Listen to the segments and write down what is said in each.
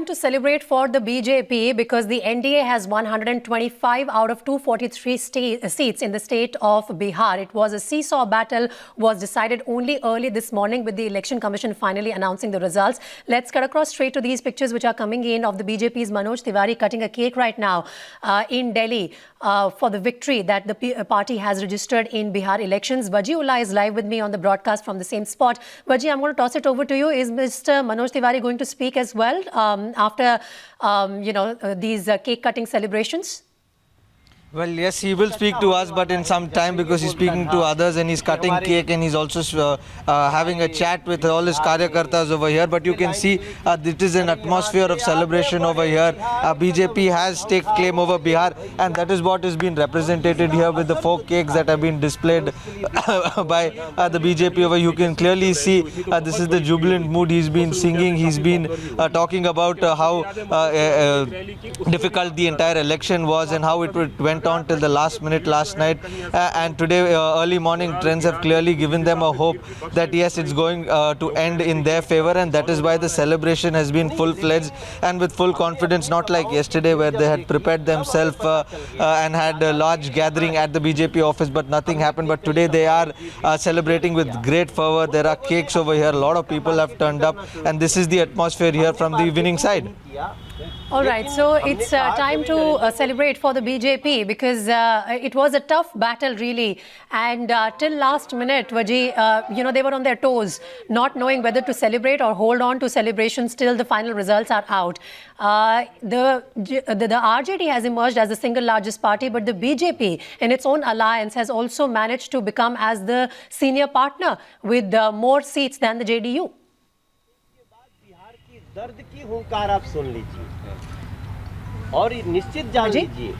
time to celebrate for the BJP because the NDA has 125 out of 243 seats in the state of Bihar. It was a seesaw battle, was decided only early this morning with the Election Commission finally announcing the results. Let's cut across straight to these pictures which are coming in of the BJP's Manoj Tiwari cutting a cake right now in Delhi for the victory that the party has registered in Bihar elections. Vaji Ullah is live with me on the broadcast from the same spot. Vaji, I'm going to toss it over to you. Is Mr. Manoj Tiwari going to speak as well after these cake cutting celebrations? Well, yes, he will speak to us, but in some time because he's speaking to others and he's cutting cake and he's also having a chat with all his karyakartas over here. But you can see it is an atmosphere of celebration over here. BJP has taken claim over Bihar, and that is what is being represented here with the 4 cakes that have been displayed by the BJP over. You can clearly see this is the jubilant mood. He's been singing, he's been talking about how difficult the entire election was and how it went on till the last minute last night, and today early morning trends have clearly given them a hope that yes, it's going to end in their favor, and that is why the celebration has been full-fledged and with full confidence, not like yesterday where they had prepared themselves and had a large gathering at the BJP office but nothing happened. But today they are celebrating with great fervor. There are cakes over here, a lot of people have turned up, and this is the atmosphere here from the winning side. All right, so it's time to celebrate for the BJP because it was a tough battle really, and till last minute, Vaji, they were on their toes, not knowing whether to celebrate or hold on to celebrations till the final results are out. The RJD has emerged as the single largest party, but the BJP in its own alliance has also managed to become as the senior partner with more seats than the JDU. दर्द की हुंकार आप सुन लीजिए और निश्चित जान लीजिए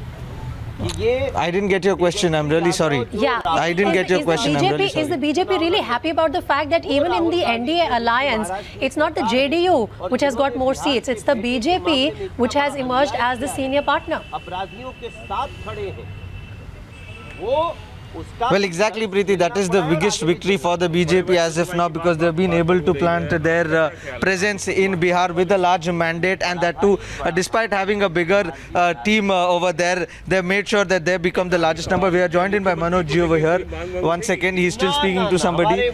कि ये I didn't get your question. I'm really sorry. Yeah, I didn't get your question. I'm really sorry. Is the BJP really happy about the fact that even in the NDA alliance, it's not the JDU which has got more seats, it's the BJP which has emerged as the senior partner? अपराधियों के साथ खड़े हैं वो. Well, exactly, Preeti. That is the biggest victory for the BJP as of now because they've been able to plant their presence in Bihar with a large mandate, and that too, despite having a bigger team over there, they've made sure that they become the largest number. We are joined in by Manoj ji over here. 1 second, he's still speaking to somebody.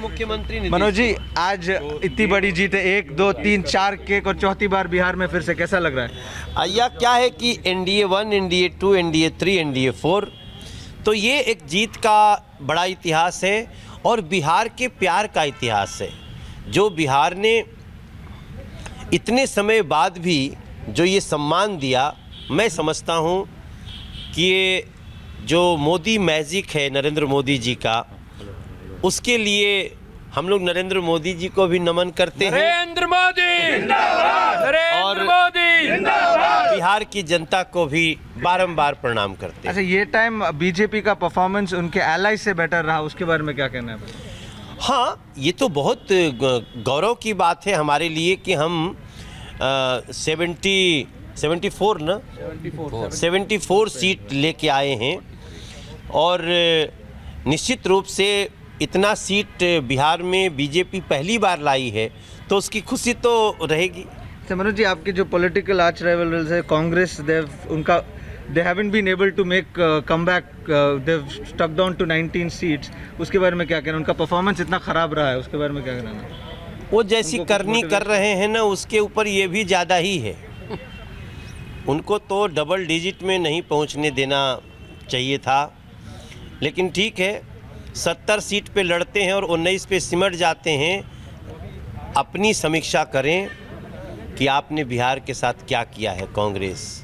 Manoj ji, आज इतनी बड़ी जीत है, 1, 2, 3, 4 cake और चौथी बार बिहार में फिर से कैसा लग रहा है? यह क्या है कि NDA 1, NDA 2, NDA 3, NDA 4, तो ये एक जीत का बड़ा इतिहास है और बिहार के प्यार का इतिहास है, जो बिहार ने इतने समय बाद भी जो ये सम्मान दिया. मैं समझता हूँ कि ये जो मोदी मैजिक है नरेंद्र मोदी जी का, उसके लिए हम लोग नरेंद्र मोदी जी को भी नमन करते हैं. नरेंद्र मोदी जिंदाबाद, नरेंद्र मोदी जिंदाबाद. बिहार की जनता को भी बारंबार प्रणाम करते हैं. अच्छा, ये टाइम बीजेपी का परफॉर्मेंस उनके एलाई से बेटर रहा, उसके बारे में क्या कहना है? हाँ, ये तो बहुत गौरव की बात है हमारे लिए कि हम 74 सीट लेके आए हैं और निश्चित रूप से इतना सीट बिहार में बीजेपी पहली बार लाई है तो उसकी खुशी तो रहेगी. मनोज जी, आपके जो पॉलिटिकल आर्च राइवल्स है Congress, they haven't been able to make comeback, they've stuck down to 19 seats. उसके बारे में क्या कहना? उनका परफॉर्मेंस इतना खराब रहा है, उसके बारे में क्या कहना? वो जैसी करनी कर रहे हैं ना, उसके ऊपर ये भी ज़्यादा ही है. उनको तो डबल डिजिट में नहीं पहुंचने देना चाहिए था, लेकिन ठीक है, 70 सीट पे लड़ते हैं और 19 पे सिमट जाते हैं. अपनी समीक्षा करें कि आपने बिहार के साथ क्या किया है कांग्रेस.